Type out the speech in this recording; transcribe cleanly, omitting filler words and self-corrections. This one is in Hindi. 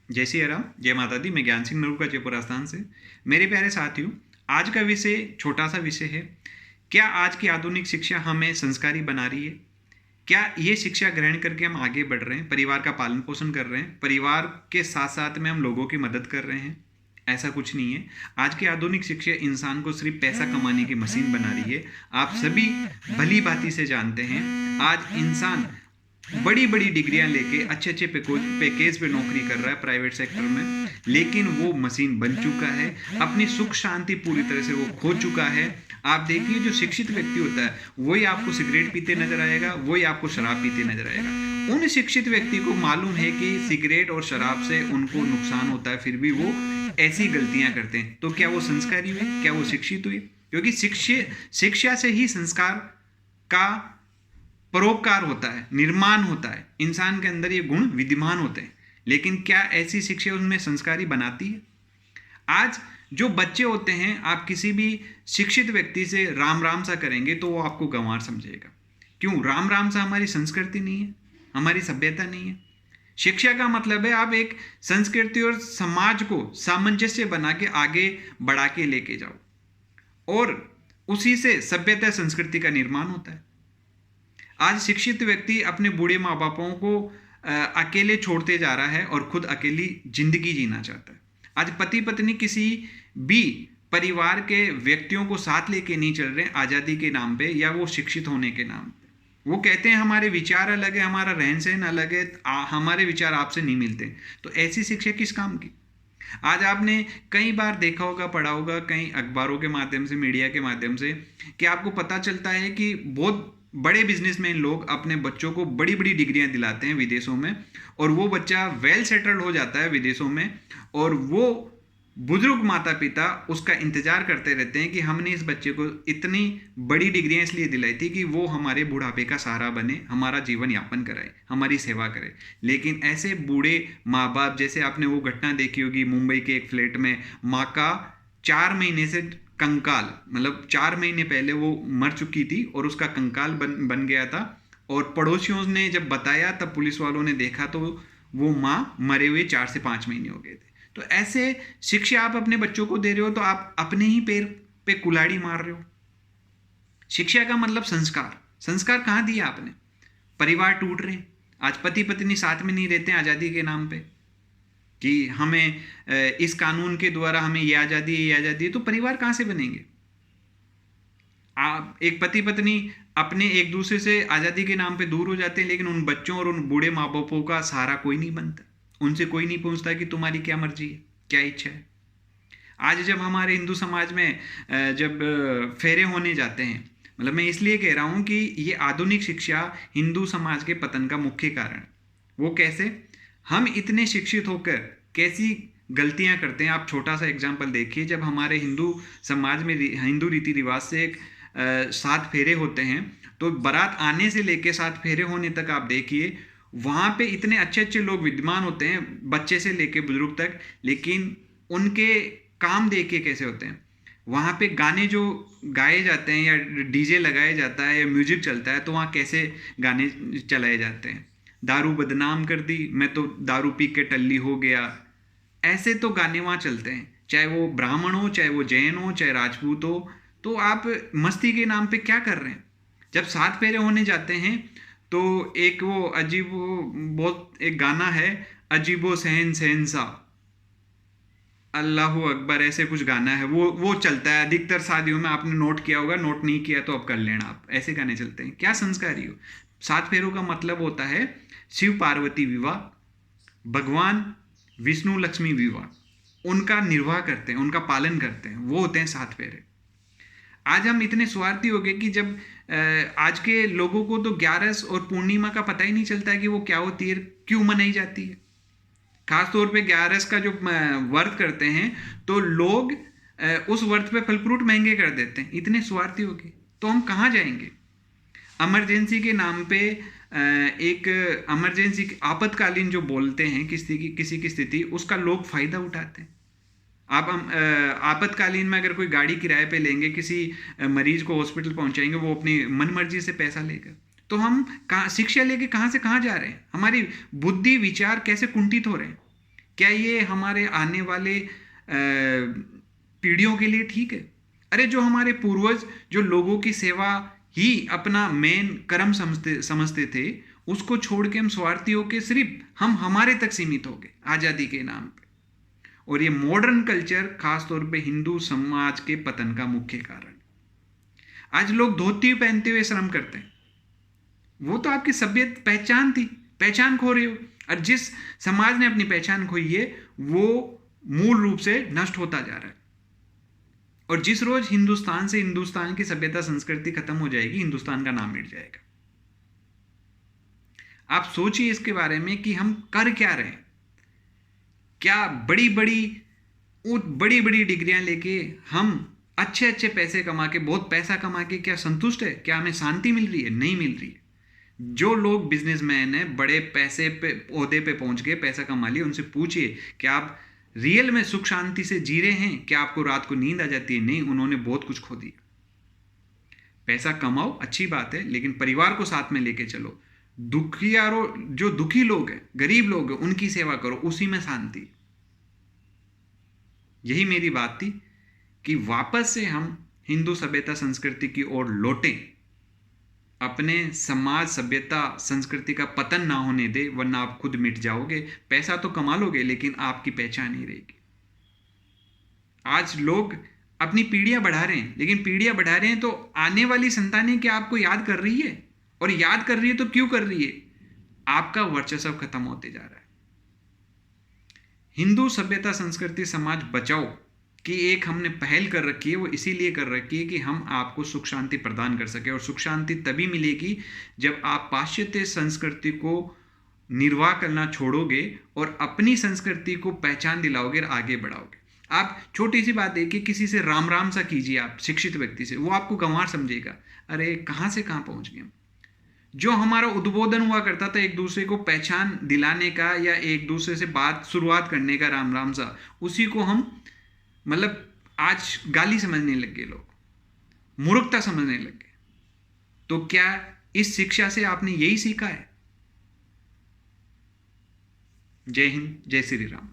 जय श्री राम, जय माता दी। मैं ज्ञान सिंह नरूका, जयपुर राजस्थान से। मेरे प्यारे साथियों, आज का विषय छोटा सा विषय है। क्या आज की आधुनिक शिक्षा हमें संस्कारी बना रही है? क्या ये शिक्षा ग्रहण करके हम आगे बढ़ रहे हैं, परिवार का पालन पोषण कर रहे हैं, परिवार के साथ साथ में हम लोगों की मदद कर रहे हैं? ऐसा कुछ नहीं है। आज की आधुनिक शिक्षा इंसान को सिर्फ पैसा कमाने की मशीन बना रही है। आप सभी भली भांति से जानते हैं, आज इंसान बड़ी बड़ी डिग्रियां लेके अच्छे अच्छे पैकेज पे नौकरी कर रहा है प्राइवेट सेक्टर में, लेकिन वो मशीन बन चुका है। अपनी सुख शांति पूरी तरह से वो खो चुका है। आप देखिए, जो शिक्षित व्यक्ति होता है वही आपको सिगरेट पीते नजर आएगा, वही आपको शराब पीते नजर आएगा। उन शिक्षित व्यक्ति को मालूम है कि सिगरेट और शराब से उनको नुकसान होता है, फिर भी वो ऐसी गलतियां करते हैं। तो क्या वो संस्कारी हुए? क्या वो शिक्षित हुए? क्योंकि शिक्षा से ही संस्कार का परोपकार होता है, निर्माण होता है। इंसान के अंदर ये गुण विद्यमान होते हैं, लेकिन क्या ऐसी शिक्षा उनमें संस्कारी बनाती है? आज जो बच्चे होते हैं, आप किसी भी शिक्षित व्यक्ति से राम राम सा करेंगे तो वो आपको गंवार समझेगा। क्यों? राम राम सा हमारी संस्कृति नहीं है, हमारी सभ्यता नहीं है। शिक्षा का मतलब है आप एक संस्कृति और समाज को सामंजस्य बना के आगे बढ़ा के लेके जाओ, और उसी से सभ्यता संस्कृति का निर्माण होता है। आज शिक्षित व्यक्ति अपने बूढ़े माँ बापों को अकेले छोड़ते जा रहा है और खुद अकेली जिंदगी जीना चाहता है। आज पति पत्नी किसी भी परिवार के व्यक्तियों को साथ लेके नहीं चल रहे आज़ादी के नाम पे या वो शिक्षित होने के नाम पे। वो कहते हैं हमारे विचार अलग है, हमारा रहन सहन अलग है, हमारे विचार आपसे नहीं मिलते। तो ऐसी शिक्षा किस काम की? आज आपने कई बार देखा होगा, पढ़ा होगा कई अखबारों के माध्यम से, मीडिया के माध्यम से, कि आपको पता चलता है कि बहुत बड़े बिजनेसमैन लोग अपने बच्चों को बड़ी बड़ी डिग्रियां दिलाते हैं विदेशों में, और वो बच्चा वेल सेटल्ड हो जाता है विदेशों में, और वो बुजुर्ग माता पिता उसका इंतजार करते रहते हैं कि हमने इस बच्चे को इतनी बड़ी डिग्रियां इसलिए दिलाई थी कि वो हमारे बुढ़ापे का सहारा बने, हमारा जीवन यापन कराए, हमारी सेवा करे। लेकिन ऐसे बूढ़े माँ बाप, जैसे आपने वो घटना देखी होगी मुंबई के एक फ्लैट में, माँ का 4 महीने से कंकाल, मतलब 4 महीने पहले वो मर चुकी थी और उसका कंकाल बन गया था। और पड़ोसियों ने जब बताया, तब पुलिस वालों ने देखा तो वो माँ मरे हुए 4 से 5 महीने हो गए थे। तो ऐसे शिक्षा आप अपने बच्चों को दे रहे हो तो आप अपने ही पैर पे कुल्हाड़ी मार रहे हो। शिक्षा का मतलब संस्कार। संस्कार कहाँ दिया आपने? परिवार टूट रहे हैं। आज पति पत्नी साथ में नहीं रहते आज़ादी के नाम पे कि हमें इस कानून के द्वारा हमें ये आज़ादी है, तो परिवार कहाँ से बनेंगे? आप एक पति पत्नी अपने एक दूसरे से आज़ादी के नाम पे दूर हो जाते हैं, लेकिन उन बच्चों और उन बूढ़े माँ बापों का सहारा कोई नहीं बनता। उनसे कोई नहीं पूछता कि तुम्हारी क्या मर्जी है, क्या इच्छा है। आज जब हमारे हिंदू समाज में जब फेरे होने जाते हैं, मतलब मैं इसलिए कह रहा हूँ कि ये आधुनिक शिक्षा हिंदू समाज के पतन का मुख्य कारण। वो कैसे? हम इतने शिक्षित होकर कैसी गलतियां करते हैं। आप छोटा सा एग्जाम्पल देखिए, जब हमारे हिंदू समाज में हिंदू रीति रिवाज से एक 7 फेरे होते हैं, तो बारात आने से लेके 7 फेरे होने तक आप देखिए, वहाँ पे इतने अच्छे अच्छे लोग विद्यमान होते हैं, बच्चे से लेके बुजुर्ग तक, लेकिन उनके काम देख के कैसे होते हैं। वहाँ पे गाने जो गाए जाते हैं या डीजे लगाया जाता है या म्यूजिक चलता है, तो वहाँ कैसे गाने चलाए जाते हैं। दारू बदनाम कर दी, मैं तो दारू पी के टल्ली हो गया, ऐसे तो गाने वहाँ चलते हैं। चाहे वो ब्राह्मण हो, चाहे वो जैन हो, चाहे राजपूत हो। तो आप मस्ती के नाम पे क्या कर रहे हैं? जब 7 फेरे होने जाते हैं तो एक वो अजीब, बहुत एक गाना है, अजीबो सहन सहनसा, अल्लाह अकबर, ऐसे कुछ गाना है, वो चलता है अधिकतर शादियों में। आपने नोट किया होगा, नोट नहीं किया तो अब कर लेना। आप ऐसे गाने चलते हैं। क्या संस्कारी हो? 7 फेरों का मतलब होता है शिव पार्वती विवाह, भगवान विष्णु लक्ष्मी विवाह, उनका निर्वाह करते हैं, उनका पालन करते हैं, वो होते हैं 7 फेरे। आज हम इतने स्वार्थी हो गए कि जब आज के लोगों को तो 11 और पूर्णिमा का पता ही नहीं चलता है कि वो क्या होती है, क्यों मनाई जाती है। खासतौर पे 11 का जो व्रत करते हैं, तो लोग उस व्रत पे फल फ्रूट महंगे कर देते हैं। इतने स्वार्थी हो गए तो हम कहाँ जाएंगे? इमरजेंसी के नाम पे एक इमरजेंसी, आपातकालीन जो बोलते हैं किसी की स्थिति, उसका लोग फायदा उठाते हैं। आप आपातकालीन में अगर कोई गाड़ी किराए पे लेंगे, किसी मरीज को हॉस्पिटल पहुंचाएंगे, वो अपनी मन मर्जी से पैसा लेकर। तो हम शिक्षा लेके कहाँ से कहाँ जा रहे हैं? हमारी बुद्धि विचार कैसे कुंठित हो रहे हैं? क्या ये हमारे आने वाले पीढ़ियों के लिए ठीक है? अरे जो हमारे पूर्वज जो लोगों की सेवा ही अपना मेन कर्म समझते थे, उसको छोड़ के हम स्वार्थी होके सिर्फ हम हमारे तक सीमित हो गए आज़ादी के नाम पे। और ये मॉडर्न कल्चर खास तौर पे हिंदू समाज के पतन का मुख्य कारण। आज लोग धोती पहनते हुए शर्म करते हैं, वो तो आपकी सभ्यता पहचान थी, पहचान खो रहे हो। और जिस समाज ने अपनी पहचान खोई है वो मूल रूप से नष्ट होता जा रहा है। और जिस रोज हिंदुस्तान से हिंदुस्तान की सभ्यता संस्कृति खत्म हो जाएगी, हिंदुस्तान का नाम मिट जाएगा। आप सोचिए इसके बारे में कि हम कर क्या रहे हैं। क्या बड़ी बड़ी डिग्रियां लेके हम अच्छे अच्छे पैसे कमा के, बहुत पैसा कमा के क्या संतुष्ट है? क्या हमें शांति मिल रही है? नहीं मिल रही है। जो लोग बिजनेसमैन हैं, बड़े पैसे पे ओहदे पे पहुंच गए, पैसा कमा लिया, उनसे पूछिए कि आप रियल में सुख शांति से जी रहे हैं? क्या आपको रात को नींद आ जाती है? नहीं, उन्होंने बहुत कुछ खो दिया। पैसा कमाओ, अच्छी बात है, लेकिन परिवार को साथ में लेके चलो। दुखियारों, जो दुखी लोग हैं, गरीब लोग हैं, उनकी सेवा करो, उसी में शांति। यही मेरी बात थी कि वापस से हम हिंदू सभ्यता संस्कृति की ओर लौटें, अपने समाज सभ्यता संस्कृति का पतन ना होने दे, वरना आप खुद मिट जाओगे। पैसा तो कमा लोगे लेकिन आपकी पहचान नहीं रहेगी। आज लोग अपनी पीढ़ियां बढ़ा रहे हैं, लेकिन पीढ़ियां बढ़ा रहे हैं तो आने वाली संतानें क्या आपको याद कर रही है? और याद कर रही है तो क्यों कर रही है? आपका वर्चस्व खत्म होते जा रहा है। हिंदू सभ्यता संस्कृति समाज बचाओ कि एक हमने पहल कर रखी है, वो इसीलिए कर रखी है कि हम आपको सुख शांति प्रदान कर सके। और सुख शांति तभी मिलेगी जब आप पाश्चात्य संस्कृति को निर्वाह करना छोड़ोगे और अपनी संस्कृति को पहचान दिलाओगे और आगे बढ़ाओगे। आप छोटी सी बात देखिए, किसी से राम राम सा कीजिए आप शिक्षित व्यक्ति से, वो आपको गंवार समझेगा। अरे कहाँ से कहाँ पहुँच गए। जो हमारा उद्बोधन हुआ करता था एक दूसरे को पहचान दिलाने का या एक दूसरे से बात शुरुआत करने का राम राम सा, उसी को हम मतलब आज गाली समझने लग गए, लोग मूर्खता समझने लग गए। तो क्या इस शिक्षा से आपने यही सीखा है? जय हिंद, जय श्री राम।